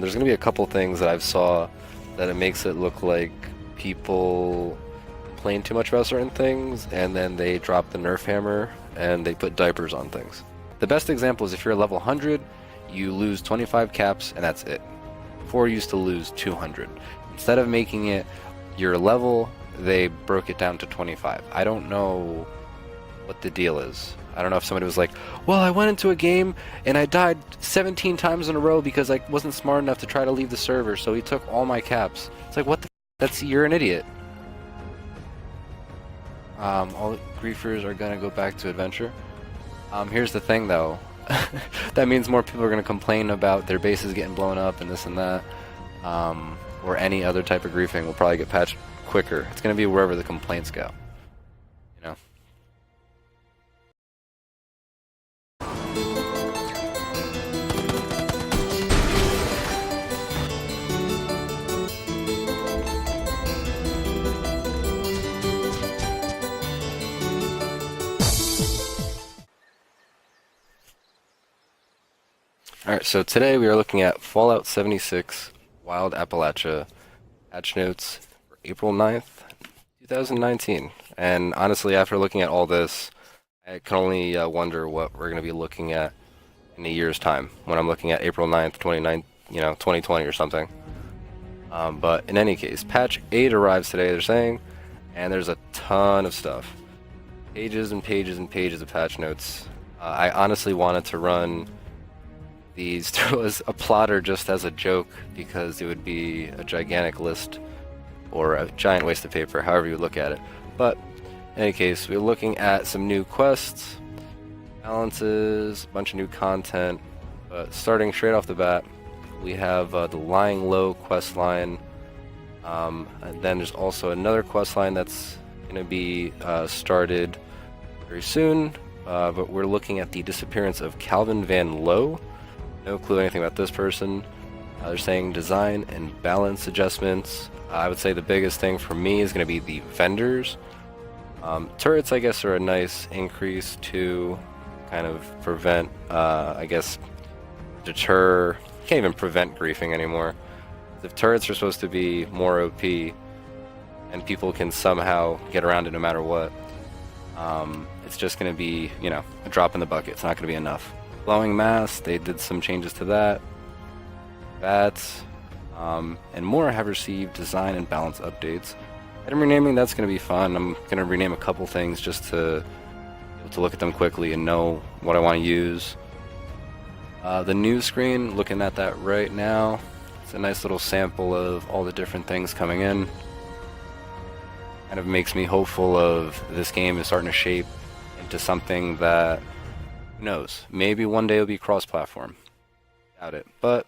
There's going to be a couple things that I've saw that it makes it look like people complain too much about certain things, and then they drop the Nerf hammer and they put diapers on things. The best example is if you're level 100, you lose 25 caps and that's it. Before you used to lose 200. Instead of making it your level, they broke it down to 25. I don't know what the deal is. I don't know if somebody was like, well, I went into a game and I died 17 times in a row because I wasn't smart enough to try to leave the server, so he took all my caps. It's like, what the you're an idiot. All griefers are gonna go back to adventure. Here's the thing though. That means more people are gonna complain about their bases getting blown up and this and that. Or any other type of griefing will probably get patched quicker. It's gonna be wherever the complaints go. You know? Alright, so today we are looking at Fallout 76 Wild Appalachia patch notes for April 9th, 2019. And honestly, after looking at all this, I can only wonder what we're going to be looking at in a year's time when I'm looking at April 9th, 2020 or something. But in any case, patch 8 arrives today, they're saying, and there's a ton of stuff. Pages and pages and pages of patch notes. I honestly wanted to run these through as a plotter just as a joke because it would be a gigantic list or a giant waste of paper, however you look at it. But in any case, we're looking at some new quests, balances, a bunch of new content. But starting straight off the bat, we have the Lying Low questline, and then there's also another questline that's going to be started very soon. But we're looking at the disappearance of Calvin Van Lowe. No clue anything about this person. They're saying design and balance adjustments. I would say the biggest thing for me is going to be the vendors. Turrets, I guess, are a nice increase to kind of prevent, deter, can't even prevent griefing anymore. If turrets are supposed to be more OP and people can somehow get around it no matter what, it's just going to be, a drop in the bucket. It's not going to be enough. Glowing mass, they did some changes to that. V.A.T.S, and more have received design and balance updates. Item renaming, that's going to be fun. I'm going to rename a couple things just to look at them quickly and know what I want to use. The news screen, looking at that right now, it's a nice little sample of all the different things coming in. Kind of makes me hopeful of this game is starting to shape into something that, who knows, maybe one day it'll be cross-platform. Doubt it, but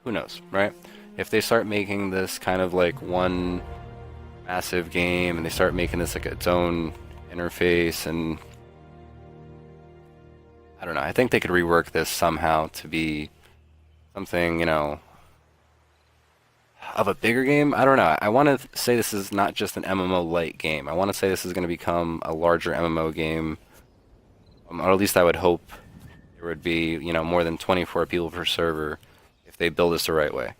who knows, right? If they start making this kind of like one massive game and they start making this like its own interface, and I don't know, I think they could rework this somehow to be something, of a bigger game. I don't know. I want to say this is not just an MMO light game. I want to say this is going to become a larger MMO game. Or at least I would hope there would be, more than 24 people per server if they build this the right way.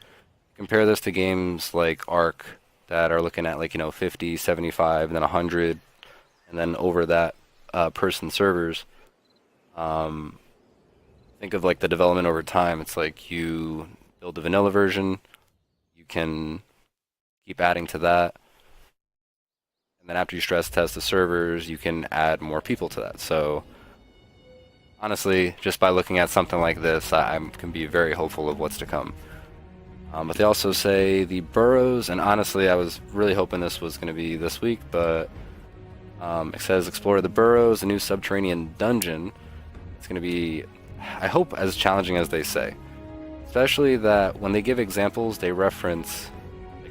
Compare this to games like Ark that are looking at 50, 75, and then 100, and then over that person servers. Think of the development over time. It's like you build the vanilla version, you can keep adding to that, and then after you stress test the servers, you can add more people to that. So honestly, just by looking at something like this, I can be very hopeful of what's to come. But they also say the Burrows, and honestly, I was really hoping this was going to be this week, but it says explore the Burrows, a new subterranean dungeon. It's going to be, I hope, as challenging as they say. Especially that when they give examples, they reference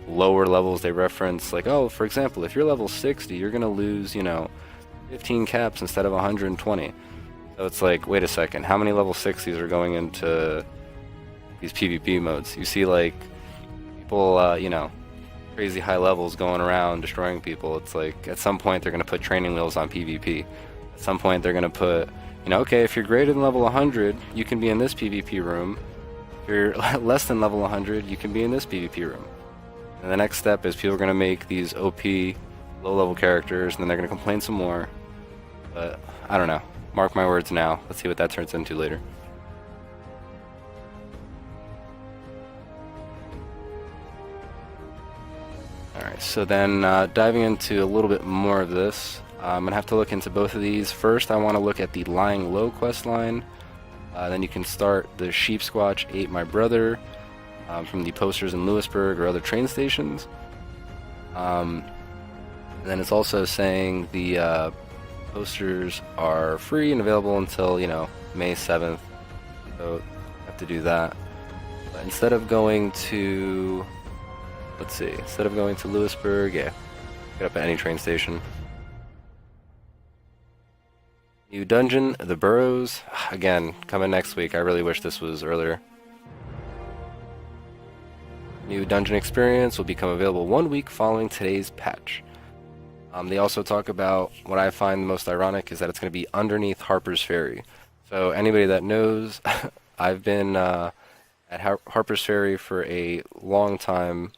lower levels. They reference oh, for example, if you're level 60, you're going to lose, 15 caps instead of 120. So it's like, wait a second, how many level 60s are going into these PvP modes? You see people, crazy high levels going around destroying people. It's like, at some point they're going to put training wheels on PvP. At some point they're going to put, okay, if you're greater than level 100, you can be in this PvP room, If you're less than level 100, you can be in this PvP room. And the next step is people are going to make these OP, low-level characters, and then they're going to complain some more. But, I don't know. Mark my words now. Let's see what that turns into later. Alright, so then diving into a little bit more of this, I'm going to have to look into both of these. First, I want to look at the Lying Low questline. Then you can start the Sheep Squatch Ate My Brother from the posters in Lewisburg or other train stations. And then it's also saying the posters are free and available until, May 7th. So you have to do that. But instead of going to, instead of going to Lewisburg, get up at any train station. New dungeon, the Burrows. Again, coming next week. I really wish this was earlier. New dungeon experience will become available 1 week following today's patch. They also talk about what I find the most ironic is that it's going to be underneath Harper's Ferry. So anybody that knows, I've been at Harper's Ferry for a long time,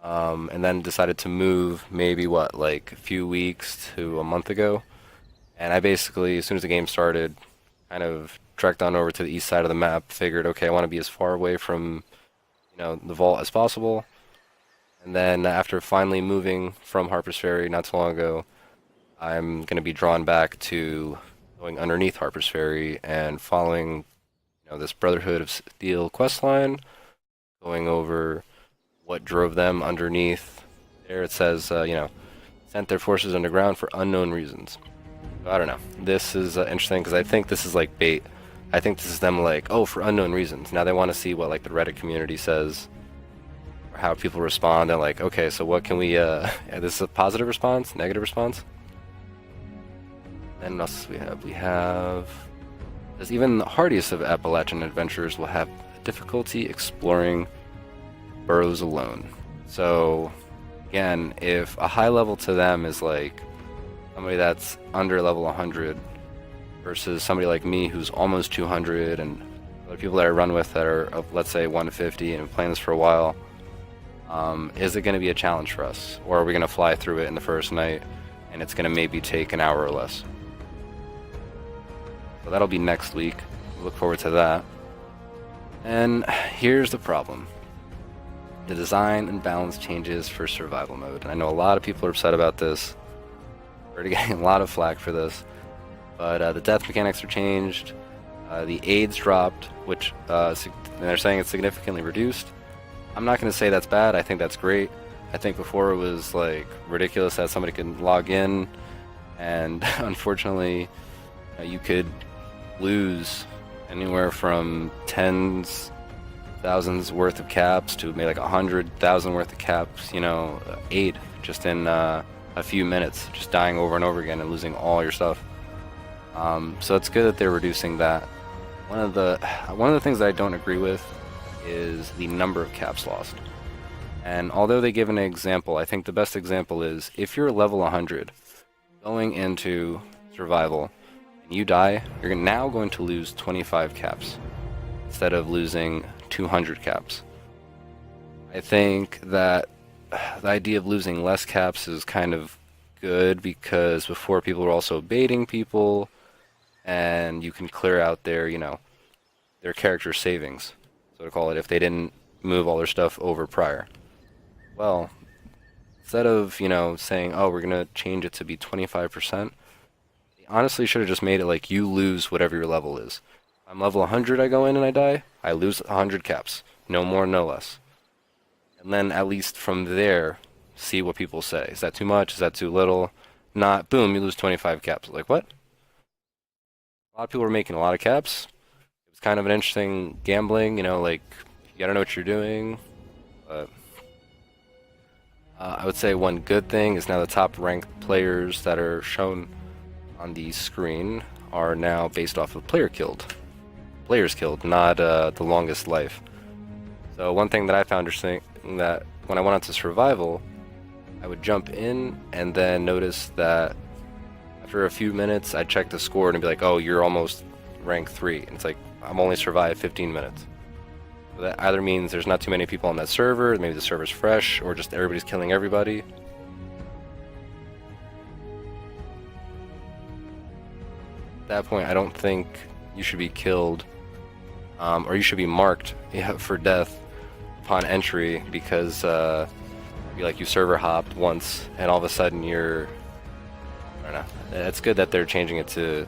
and then decided to move maybe a few weeks to a month ago. And I basically, as soon as the game started, kind of trekked on over to the east side of the map, figured, okay, I want to be as far away from, the vault as possible. And then after finally moving from Harper's Ferry not too long ago, I'm going to be drawn back to going underneath Harper's Ferry and following, this Brotherhood of Steel questline, going over what drove them underneath. There it says, sent their forces underground for unknown reasons. I don't know. This is interesting because I think this is like bait. I think this is them for unknown reasons. Now they want to see what the Reddit community says, or how people respond, and okay, so what can we? This is a positive response, negative response. Then what else do we have? We have. There's even the hardiest of Appalachian adventurers will have difficulty exploring Burrows alone. So, again, if a high level to them is somebody that's under level 100 versus somebody like me who's almost 200, and other people that I run with that are, let's say, 150 and playing this for a while, is it going to be a challenge for us? Or are we going to fly through it in the first night and it's going to maybe take an hour or less? So that'll be next week. Look forward to that. And here's the problem. The design and balance changes for survival mode. And I know a lot of people are upset about this. We're already getting a lot of flack for this. But the death mechanics are changed. The AIDS dropped, which they're saying it's significantly reduced. I'm not going to say that's bad. I think that's great. I think before it was ridiculous that somebody could log in, and unfortunately, you could lose anywhere from tens, thousands worth of caps to maybe 100,000 worth of caps. Aid just in a few minutes, just dying over and over again and losing all your stuff. So it's good that they're reducing that. One of the things that I don't agree with is the number of caps lost. And although they give an example, I think the best example is if you're level 100 going into survival and you die, you're now going to lose 25 caps instead of losing 200 caps. I think that the idea of losing less caps is kind of good because before people were also baiting people, and you can clear out their character savings, so to call it, if they didn't move all their stuff over prior. Well, instead of, saying, oh, we're going to change it to be 25%, they honestly should have just made it you lose whatever your level is. I'm level 100, I go in and I die, I lose 100 caps. No more, no less. And then at least from there, see what people say. Is that too much? Is that too little? Not, boom, you lose 25 caps. What? A lot of people were making a lot of caps. It was kind of an interesting gambling, you gotta know what you're doing. But I would say one good thing is now the top ranked players that are shown on the screen are now based off of players killed, not the longest life. So one thing that I found interesting, that when I went onto survival, I would jump in and then notice that after a few minutes I'd check the score and be like, oh, you're almost rank 3, and it's I'm only survived 15 minutes. that either means there's not too many people on that server, maybe the server's fresh, or just everybody's killing everybody. At that point, I don't think you should be killed, or you should be marked for death upon entry, because like you server hopped once and all of a sudden you're, I don't know. It's good that they're changing it to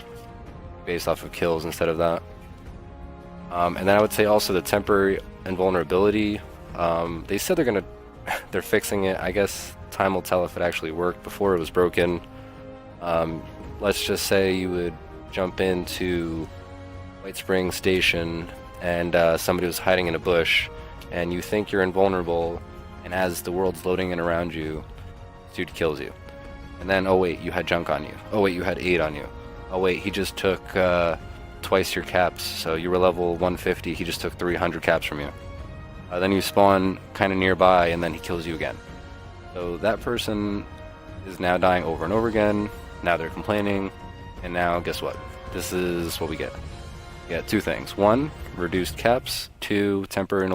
based off of kills instead of that. And then I would say also the temporary invulnerability. They said they're fixing it. I guess time will tell if it actually worked. Before it was broken. Let's just say you would jump into White Spring Station and somebody was hiding in a bush, and you think you're invulnerable, and as the world's loading in around you, dude kills you. And then, oh wait, you had junk on you. Oh wait, you had 8 on you. Oh wait, he just took twice your caps, so you were level 150, he just took 300 caps from you. Then you spawn kind of nearby, and then he kills you again. So that person is now dying over and over again, now they're complaining, and now guess what? This is what we get. We get 2 things. 1, reduced caps. 2, temporary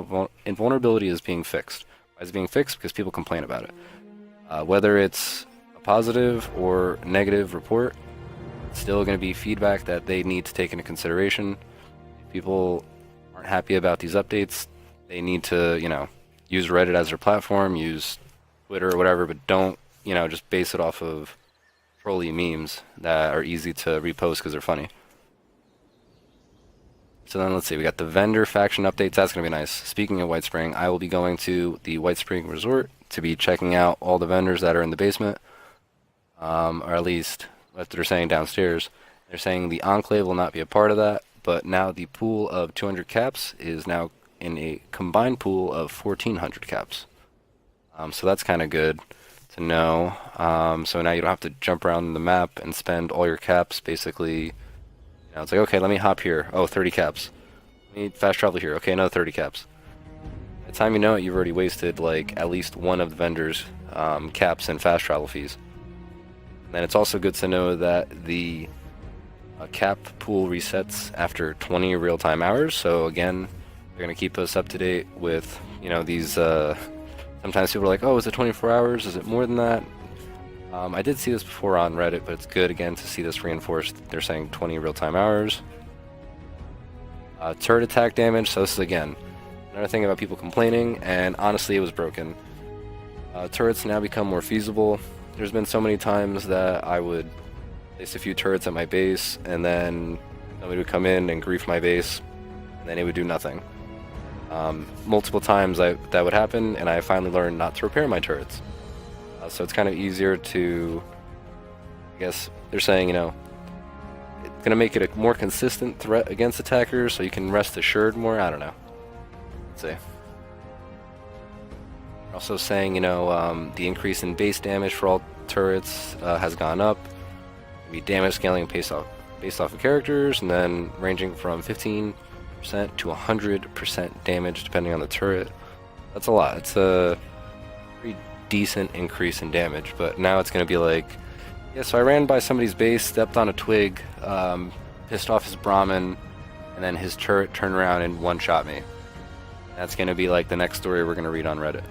invulnerability is being fixed. Why is it being fixed? Because people complain about it. Whether it's a positive or negative report, it's still going to be feedback that they need to take into consideration. If people aren't happy about these updates, they need to, use Reddit as their platform, use Twitter or whatever, but don't, just base it off of trolly memes that are easy to repost because they're funny. So then let's see, we got the vendor faction updates. That's going to be nice. Speaking of White Spring, I will be going to the White Spring Resort to be checking out all the vendors that are in the basement, or at least what they're saying downstairs. They're saying the Enclave will not be a part of that, but now the pool of 200 caps is now in a combined pool of 1,400 caps. So that's kind of good to know. So now you don't have to jump around the map and spend all your caps basically. It's like, okay, let me hop here. Oh, 30 caps. Let me fast travel here. Okay, another 30 caps. By the time you know it, you've already wasted like at least one of the vendors' caps and fast travel fees. And then it's also good to know that the cap pool resets after 20 real-time hours. So again, they're going to keep us up to date with, these, sometimes people are like, oh, is it 24 hours? Is it more than that? I did see this before on Reddit, but it's good, again, to see this reinforced. They're saying 20 real-time hours. Turret attack damage, so this is, again, another thing about people complaining, and honestly, it was broken. Turrets now become more feasible. There's been so many times that I would place a few turrets at my base, and then somebody would come in and grief my base, and then it would do nothing. Multiple times that would happen, and I finally learned not to repair my turrets. So it's kind of easier to, I guess they're saying, it's going to make it a more consistent threat against attackers, so you can rest assured more. I don't know. Let's see. Also saying, the increase in base damage for all turrets has gone up. Be damage scaling based off of characters, and then ranging from 15% to 100% damage depending on the turret. That's a lot. It's a pretty decent increase in damage, but now it's going to be like, yeah, so I ran by somebody's base, stepped on a twig, pissed off his Brahmin, and then his turret turned around and one-shot me. That's going to be like the next story we're going to read on Reddit.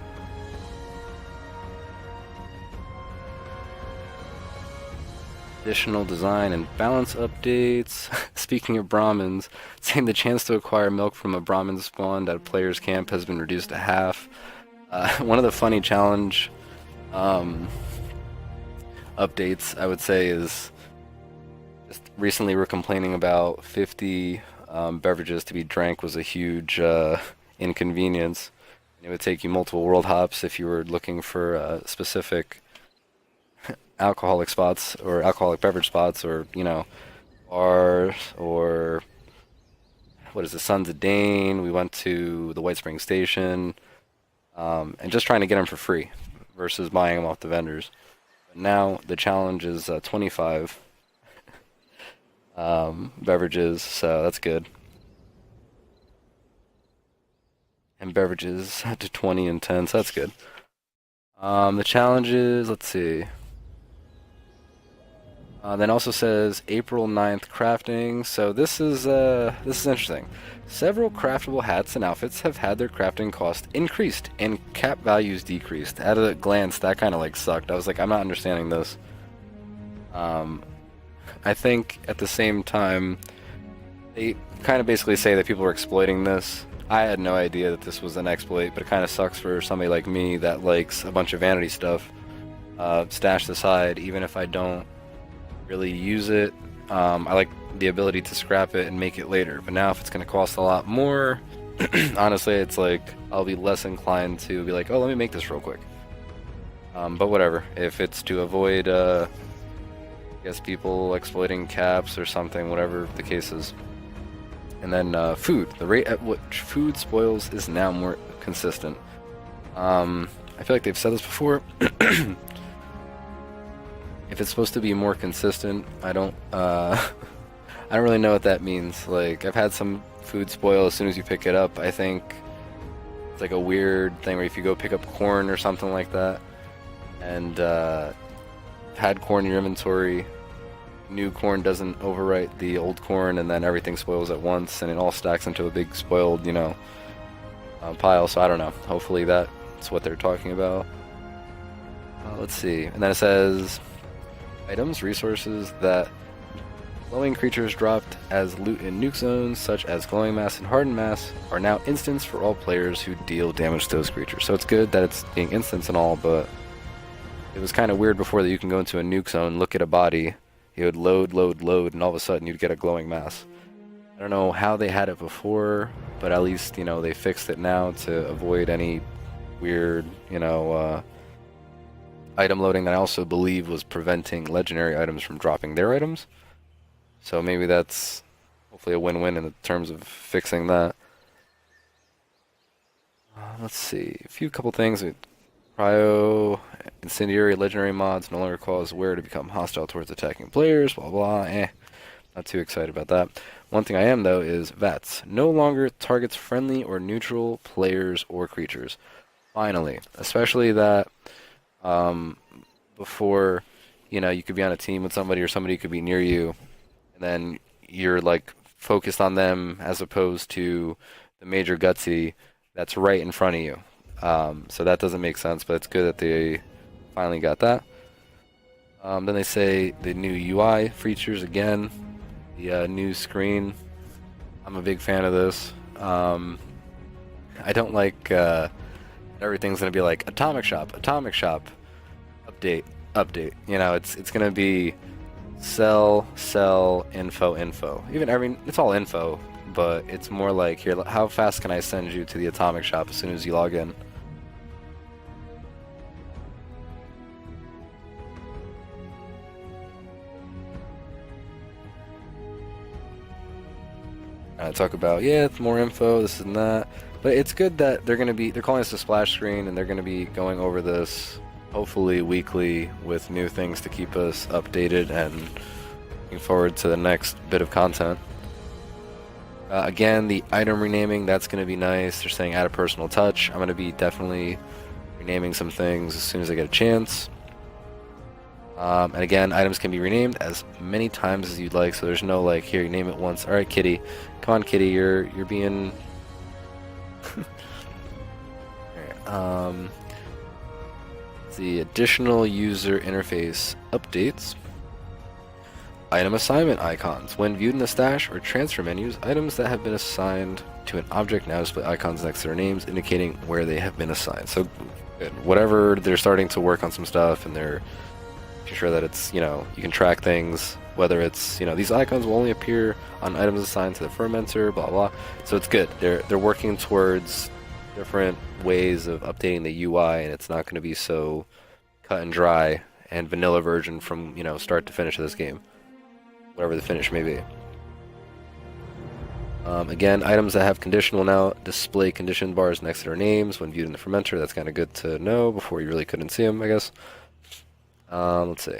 Additional design and balance updates. Speaking of Brahmins, saying the chance to acquire milk from a Brahmin spawned at a player's camp has been reduced to half. One of the funny challenge updates, I would say, is just recently we're complaining about 50 beverages to be drank was a huge inconvenience. It would take you multiple world hops if you were looking for specific alcoholic spots or alcoholic beverage spots, or bars, or what is the Sons of Dane. We went to the White Spring Station. And just trying to get them for free versus buying them off the vendors. But now the challenge is 25 beverages, so that's good. And beverages to 20 and 10, so that's good. The challenge is, let's see. Then also says April 9th crafting. So this is interesting. Several craftable hats and outfits have had their crafting cost increased and cap values decreased. At a glance, that kind of like sucked. I was like, I'm not understanding this. Um, I think at the same time, they kind of basically say that people are exploiting this. I had no idea that this was an exploit, but it kind of sucks for somebody like me that likes a bunch of vanity stuff stashed aside, even if I don't really use it. I like the ability to scrap it and make it later. But now if it's going to cost a lot more, honestly, it's like I'll be less inclined to be like, oh, let me make this real quick. But whatever. If it's to avoid, I guess, people exploiting caps or something, whatever the case is. And then food. The rate at which food spoils is now more consistent. I feel like they've said this before. If it's supposed to be more consistent, I don't I don't really know what that means. Like, I've had some food spoil as soon as you pick it up. I think it's like a weird thing where if you go pick up corn or something like that, and had corn in your inventory, new corn doesn't overwrite the old corn, and then everything spoils at once, and it all stacks into a big spoiled, pile. So I don't know. Hopefully that's what they're talking about. Let's see. And then it says items, resources that glowing creatures dropped as loot in nuke zones, such as glowing mass and hardened mass, are now instants for all players who deal damage to those creatures. So it's good that it's being instants and all, but it was kind of weird before that you can go into a nuke zone, look at a body, it would load, and all of a sudden you'd get a glowing mass. I don't know how they had it before, but at least, they fixed it now to avoid any weird, item loading that I also believe was preventing legendary items from dropping their items. So maybe that's hopefully a win-win in terms of fixing that. Let's see. A couple things. Cryo, incendiary, legendary mods no longer cause wearer to become hostile towards attacking players, blah blah. Not too excited about that. One thing I am, though, is V.A.T.S. no longer targets friendly or neutral players or creatures. Finally. Especially that before, you could be on a team with somebody or somebody could be near you, and then you're like focused on them as opposed to the major gutsy that's right in front of you. So that doesn't make sense, but it's good that they finally got that. Then they say the new UI features again, the new screen. I'm a big fan of this. I don't like everything's gonna be like atomic shop, update. It's gonna be sell, info. It's all info, but it's more like, here, how fast can I send you to the atomic shop as soon as you log in? Talk about, it's more info, this and that. But it's good that they're calling this a splash screen, and they're gonna be going over this hopefully weekly with new things to keep us updated and looking forward to the next bit of content. Again, the item renaming, that's going to be nice. They're saying add a personal touch. I'm going to be definitely renaming some things as soon as I get a chance. And again, items can be renamed as many times as you'd like, so there's no like, here, you name it once. Alright, kitty. Come on, kitty, you're being... the additional user interface updates. Item assignment icons. When viewed in the stash or transfer menus, items that have been assigned to an object now display icons next to their names, indicating where they have been assigned. So, whatever, they're starting to work on some stuff, and they're making sure that it's, you can track things, whether it's, these icons will only appear on items assigned to the fermenter, blah, blah. So it's good. They're working towards different ways of updating the UI, and it's not going to be so cut and dry and vanilla version from, start to finish of this game. Whatever the finish may be. Again, items that have conditional now display condition bars next to their names when viewed in the fermenter. That's kind of good to know before you really couldn't see them, I guess. Let's see.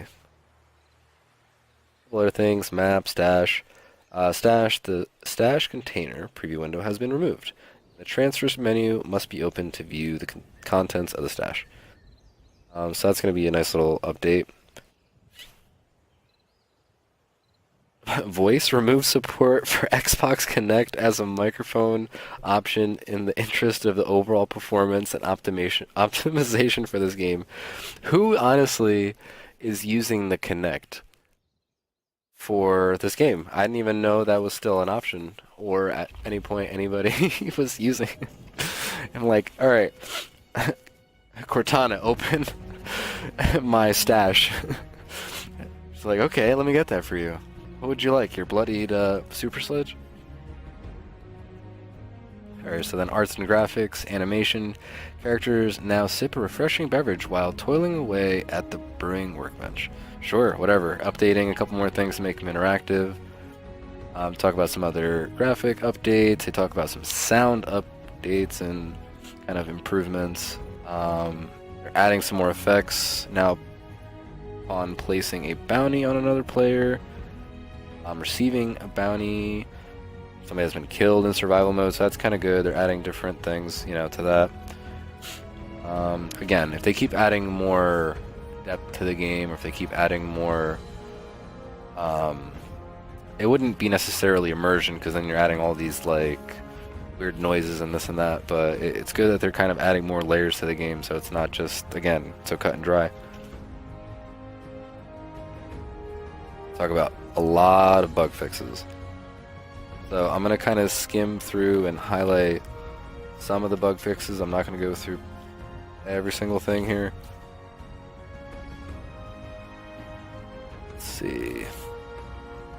Couple other things. Map, stash. The stash container preview window has been removed. The transfers menu must be open to view the contents of the stash. So that's going to be a nice little update. Voice remove support for Xbox Connect as a microphone option in the interest of the overall performance and optimization for this game. Who honestly is using the Connect for this game? I didn't even know that was still an option, or at any point anybody was using. I'm like, all right, Cortana, open my stash. It's like, okay, let me get that for you. What would you like? Your bloodied super sledge? Alright, so then arts and graphics, animation. Characters now sip a refreshing beverage while toiling away at the brewing workbench. Sure, whatever. Updating a couple more things to make them interactive. Talk about some other graphic updates. They talk about some sound updates and kind of improvements. They're adding some more effects now upon placing a bounty on another player. Receiving a bounty. Somebody has been killed in survival mode, so that's kind of good. They're adding different things, you know, to that. Again, if they keep adding more depth to the game, or if they keep adding more, it wouldn't be necessarily immersion, because then you're adding all these like weird noises and this and that. But it's good that they're kind of adding more layers to the game, so it's not just, again, so cut and dry. Talk about a lot of bug fixes. So I'm going to kind of skim through and highlight some of the bug fixes. I'm not going to go through every single thing here. Let's see.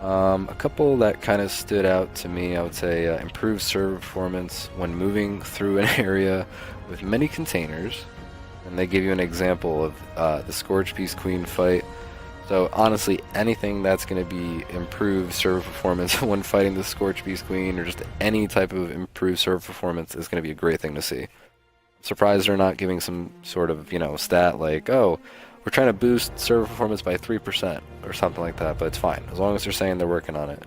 A couple that kind of stood out to me, I would say improved server performance when moving through an area with many containers. And they give you an example of the Scourge Beast Queen fight. So honestly, anything that's going to be improved server performance when fighting the Scorch Beast Queen, or just any type of improved server performance, is going to be a great thing to see. I'm surprised they're not giving some sort of, you know, stat like, oh, we're trying to boost server performance by 3% or something like that, but it's fine, as long as they're saying they're working on it.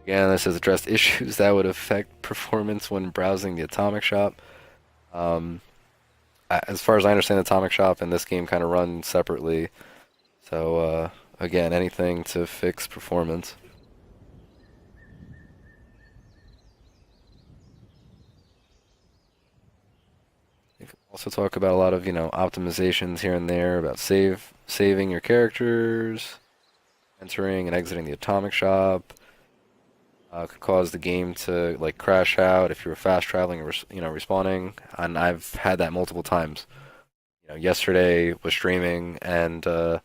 Again, this has addressed issues that would affect performance when browsing the Atomic Shop. As far as I understand, the Atomic Shop and this game kind of run separately. So, again, anything to fix performance. You can also talk about a lot of, you know, optimizations here and there about saving your characters, entering and exiting the Atomic Shop. Could cause the game to like crash out if you were fast traveling or you know, respawning, and I've had that multiple times. You know, yesterday was streaming and I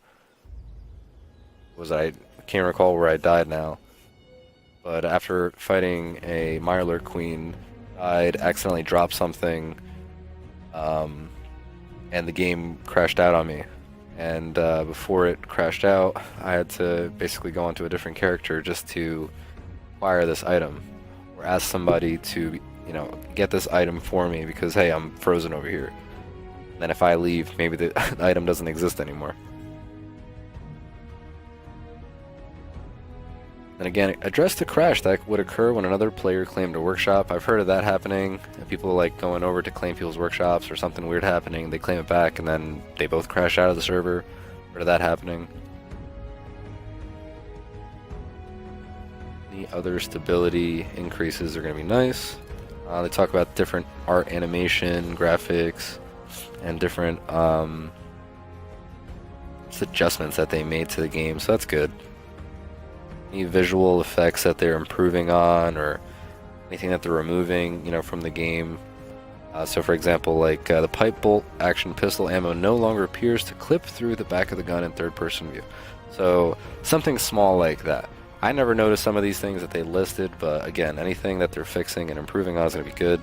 can't recall where I died now, but after fighting a Mirelurk Queen, I'd accidentally dropped something, and the game crashed out on me. And before it crashed out, I had to basically go onto a different character just to acquire this item, or ask somebody to, you know, get this item for me, because hey, I'm frozen over here. And then if I leave, maybe the item doesn't exist anymore. And again, address the crash that would occur when another player claimed a workshop. I've heard of that happening. People like going over to claim people's workshops, or something weird happening, they claim it back and then they both crash out of the server. Heard of that happening. The other stability increases are going to be nice. They talk about different art, animation, graphics, and different adjustments that they made to the game, so that's good. Any visual effects that they're improving on, or anything that they're removing, you know, from the game. So for example, like the pipe bolt action pistol ammo no longer appears to clip through the back of the gun in third-person view. So something small like that. I never noticed some of these things that they listed, but again, anything that they're fixing and improving on is going to be good.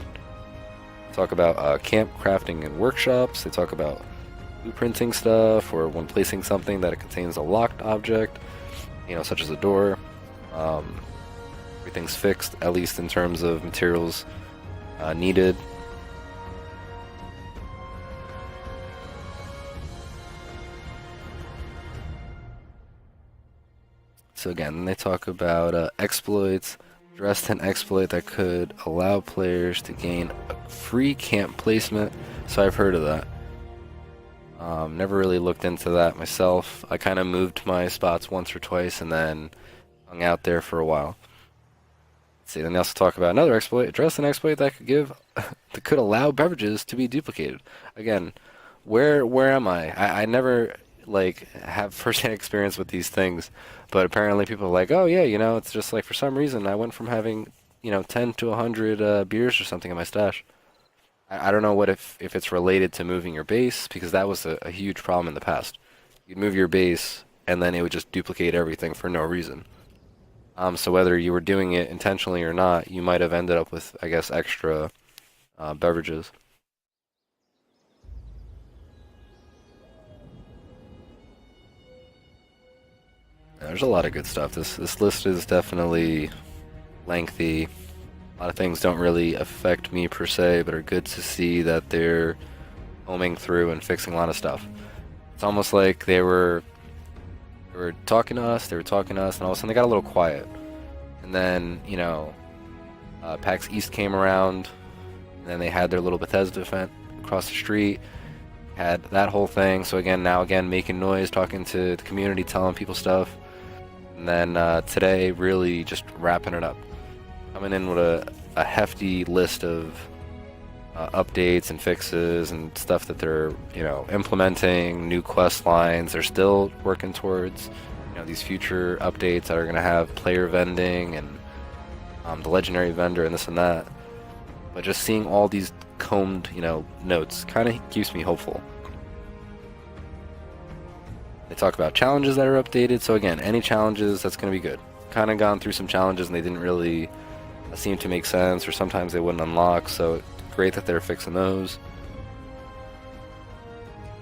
Talk about camp crafting and workshops. They talk about blueprinting stuff, or when placing something that it contains a locked object, you know, such as a door. Everything's fixed, at least in terms of materials needed. So again, they talk about exploits, addressed an exploit that could allow players to gain a free camp placement. So I've heard of that. Never really looked into that myself. I kind of moved my spots once or twice and then hung out there for a while. Let's see, then they also talk about another exploit, address an exploit that could give that could allow beverages to be duplicated. Again, where am I? I never like have firsthand experience with these things, but apparently people are like, oh yeah, it's just like for some reason I went from having 10 to 100 beers or something in my stash. I don't know what if it's related to moving your base because that was a huge problem in the past. You'd move your base and then it would just duplicate everything for no reason. So whether you were doing it intentionally or not, you might have ended up with, I guess, extra beverages. There's a lot of good stuff. This list is definitely lengthy. A lot of things don't really affect me per se, but are good to see that they're combing through and fixing a lot of stuff. It's almost like they were talking to us, and all of a sudden they got a little quiet. And then, PAX East came around, and then they had their little Bethesda event across the street, had that whole thing. So again, making noise, talking to the community, telling people stuff. And then today, really just wrapping it up. Coming in with a hefty list of updates and fixes and stuff that they're implementing, new quest lines. They're still working towards these future updates that are going to have player vending and the legendary vendor and this and that. But just seeing all these combed notes kind of keeps me hopeful. They talk about challenges that are updated. So again, any challenges, that's going to be good. Kind of gone through some challenges and they didn't really seem to make sense, or sometimes they wouldn't unlock. So great that they're fixing those.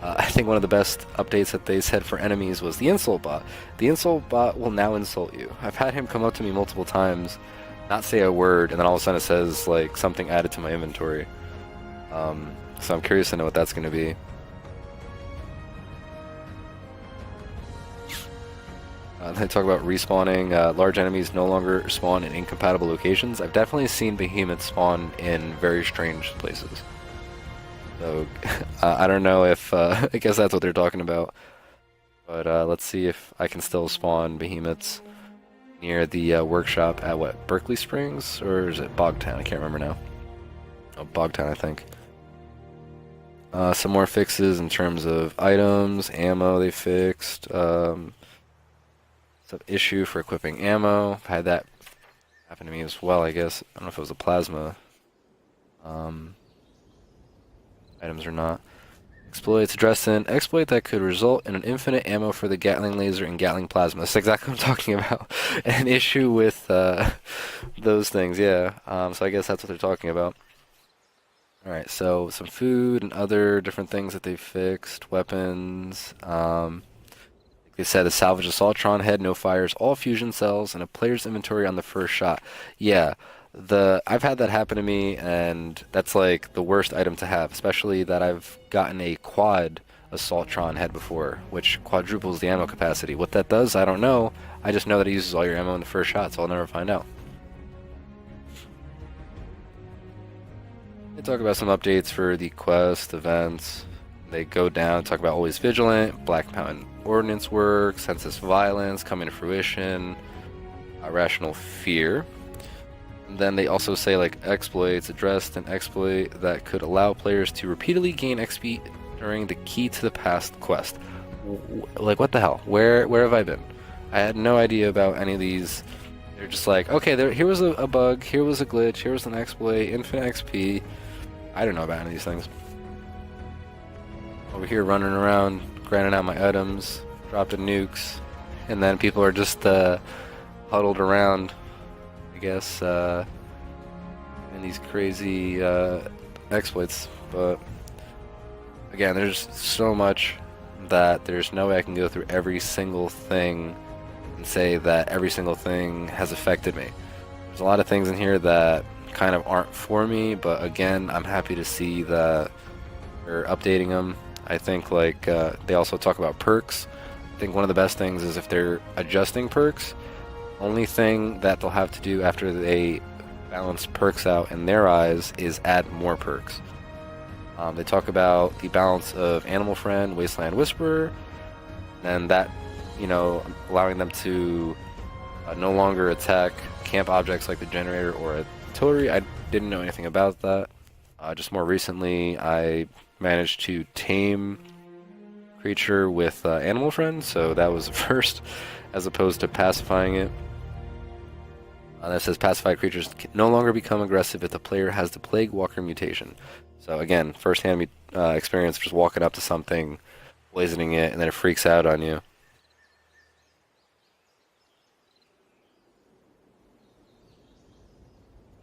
I think one of the best updates that they said for enemies was the insult bot. The insult bot will now insult you. I've had him come up to me multiple times, not say a word, and then all of a sudden it says like something added to my inventory. So I'm curious to know what that's going to be. They talk about respawning. Large enemies no longer spawn in incompatible locations. I've definitely seen behemoths spawn in very strange places. So I don't know if I guess that's what they're talking about. But let's see if I can still spawn behemoths near the workshop at what, Berkeley Springs, or is it Bogtown? I can't remember now. Oh, Bogtown, I think. Some more fixes in terms of items, ammo they fixed. Some issue for equipping ammo. I've had that happen to me as well, I guess. I don't know if it was a plasma items or not. Exploits addressed an exploit that could result in an infinite ammo for the Gatling laser and Gatling plasma. That's exactly what I'm talking about. An issue with those things, yeah. So I guess that's what they're talking about. Alright, so some food and other different things that they fixed. Weapons. They said a salvage assaultron head, no fires, all fusion cells, and a player's inventory on the first shot. Yeah, I've had that happen to me, and that's like the worst item to have, especially that I've gotten a quad assaultron head before, which quadruples the ammo capacity. What that does, I don't know. I just know that it uses all your ammo in the first shot, so I'll never find out. They talk about some updates for the quest, events. They go down, talk about Always Vigilant, Black Mountain Ordnance Work, Census Violence, coming to fruition, Rational Fear. And then they also say like exploits, addressed an exploit that could allow players to repeatedly gain XP during the Key to the Past quest. Like what the hell? Where have I been? I had no idea about any of these. They're just like, okay, here was a bug, here was a glitch, here was an exploit, infinite XP. I don't know about any of these things. Over here running around, grinding out my items, dropping nukes, and then people are just huddled around, I guess, in these crazy exploits. But again, there's so much that there's no way I can go through every single thing and say that every single thing has affected me. There's a lot of things in here that kind of aren't for me, but again, I'm happy to see that they're updating them. I think like they also talk about perks. I think one of the best things is if they're adjusting perks, only thing that they'll have to do after they balance perks out in their eyes is add more perks. They talk about the balance of Animal Friend, Wasteland Whisperer, and that, allowing them to no longer attack camp objects like the generator or artillery. I didn't know anything about that. Just more recently, I managed to tame creature with Animal Friend, so that was a first, as opposed to pacifying it. That says pacified creatures can no longer become aggressive if the player has the Plague Walker mutation. So again, first-hand experience, just walking up to something, poisoning it, and then it freaks out on you.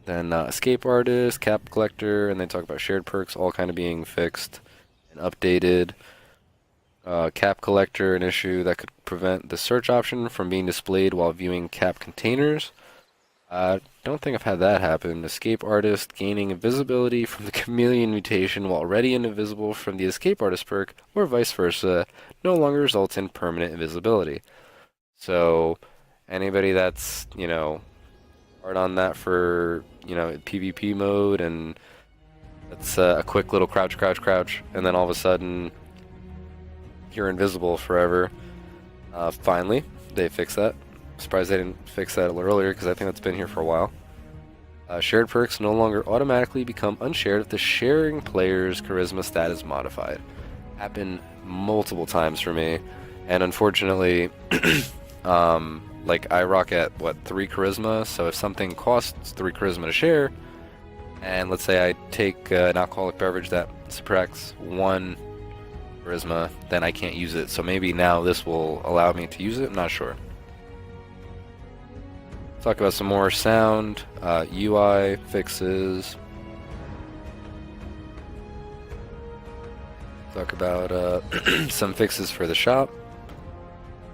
Then Escape Artist, Cap Collector, and they talk about shared perks all kind of being fixed and updated. Cap Collector, an issue that could prevent the search option from being displayed while viewing cap containers. I don't think I've had that happen. Escape Artist gaining invisibility from the Chameleon mutation while already invisible from the Escape Artist perk, or vice versa, no longer results in permanent invisibility. So, anybody that's, hard on that for, PvP mode, and that's a quick little crouch, crouch, crouch, and then all of a sudden, you're invisible forever. Finally, they fixed that. Surprised they didn't fix that a little earlier, because I think that's been here for a while. Shared perks no longer automatically become unshared if the sharing player's charisma stat is modified. Happened multiple times for me, and unfortunately, like I rock at 3 charisma, so if something costs 3 charisma to share, and let's say I take an alcoholic beverage that subtracts 1 charisma, then I can't use it. So maybe now this will allow me to use it, I'm not sure. Talk about some more sound, UI fixes. Talk about some fixes for the shop.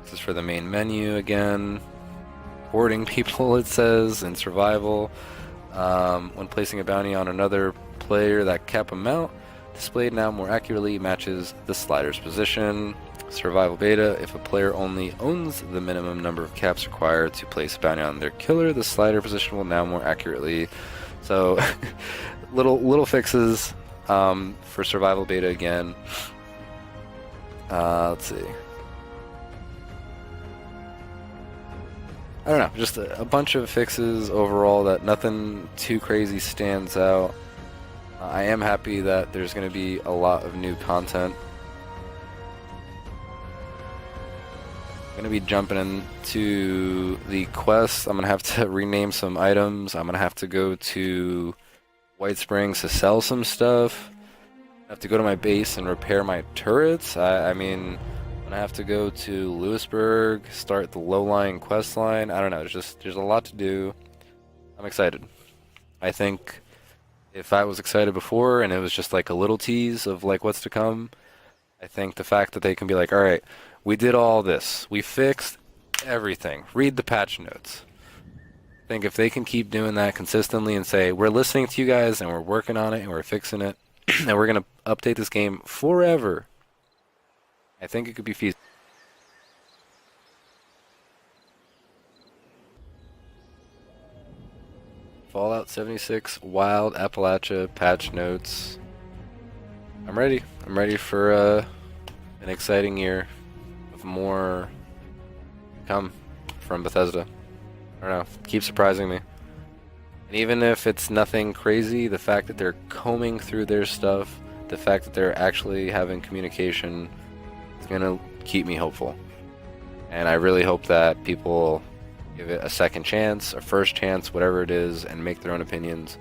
This is for the main menu again. Hoarding people, it says, in survival. When placing a bounty on another player, that cap amount displayed now more accurately matches the slider's position. Survival beta, if a player only owns the minimum number of caps required to place a bounty on their killer, the slider position will now more accurately. So, little fixes for survival beta again. Let's see. I don't know, just a bunch of fixes overall that nothing too crazy stands out. I am happy that there's going to be a lot of new content. I'm going to be jumping into the quest. I'm going to have to rename some items. I'm going to have to go to White Springs to sell some stuff. I have to go to my base and repair my turrets. I mean, I'm going to have to go to Lewisburg, start the low-lying quest line. I don't know, there's a lot to do. I'm excited. I think if I was excited before and it was just like a little tease of like what's to come, I think the fact that they can be like, all right, we did all this. We fixed everything. Read the patch notes. I think if they can keep doing that consistently and say, we're listening to you guys and we're working on it and we're fixing it and we're going to update this game forever, I think it could be feasible. Fallout 76 Wild Appalachia patch notes. I'm ready. I'm ready for an exciting year of more come from Bethesda. I don't know. Keep surprising me. And even if it's nothing crazy, the fact that they're combing through their stuff, the fact that they're actually having communication is going to keep me hopeful. And I really hope that people give it a second chance, a first chance, whatever it is, and make their own opinions.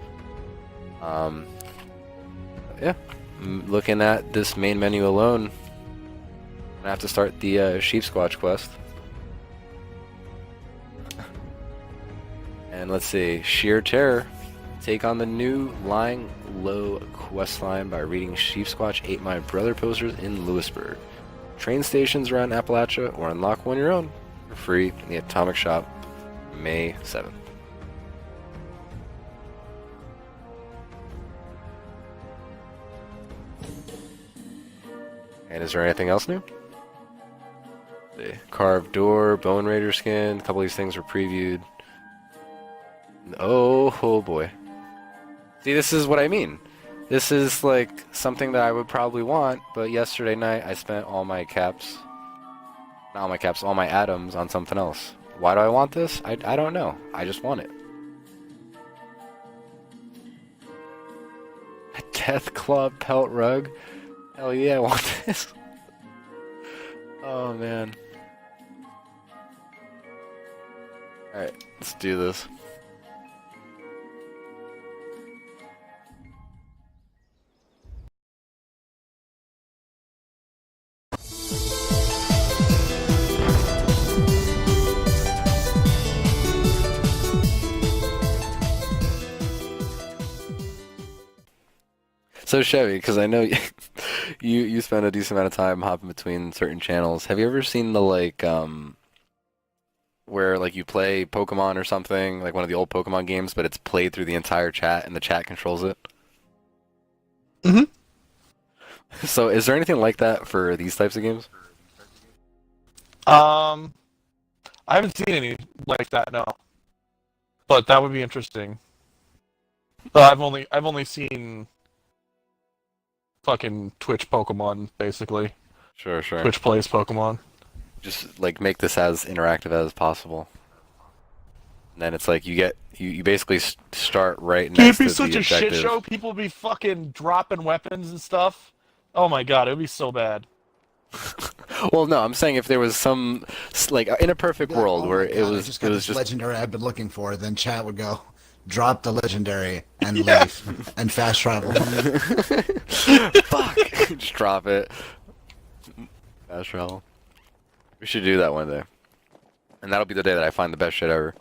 Yeah. Looking at this main menu alone, I'm gonna have to start the Sheep Squatch quest. And let's see, Sheer Terror. Take on the new Lying Low questline by reading Sheep Squatch 8 My Brother posters in Lewisburg. Train stations around Appalachia, or unlock one of your own for free in the Atomic Shop, May 7th. And is there anything else new? The carved door, Bone Raider skin, a couple of these things were previewed. Oh boy. See, this is what I mean. This is like something that I would probably want, but yesterday night I spent all my caps, not all my caps, all my atoms on something else. Why do I want this? I don't know. I just want it. A Death Claw pelt rug? Hell yeah, I want this. Oh man. Alright, let's do this. So Chevy, because I know you spend a decent amount of time hopping between certain channels. Have you ever seen the like where like you play Pokemon or something, like one of the old Pokemon games, but it's played through the entire chat and the chat controls it? hmm So is there anything like that for these types of games? I haven't seen any like that, no. But that would be interesting. I've only seen fucking Twitch Pokemon, basically. Sure, sure. Twitch plays Pokemon. Just like make this as interactive as possible. And then it's like you basically start right Dude, next it'd be to such the a shit objective. show. People be fucking dropping weapons and stuff. Oh my god, it would be so bad. Well, no, I'm saying if there was some like in a perfect Be like, world "Oh where my God, I just it got was this just legendary I've been looking for," then chat would go, drop the legendary and leave and fast travel. fuck, just drop it. Fast travel. We should do that one day, and that'll be the day that I find the best shit ever.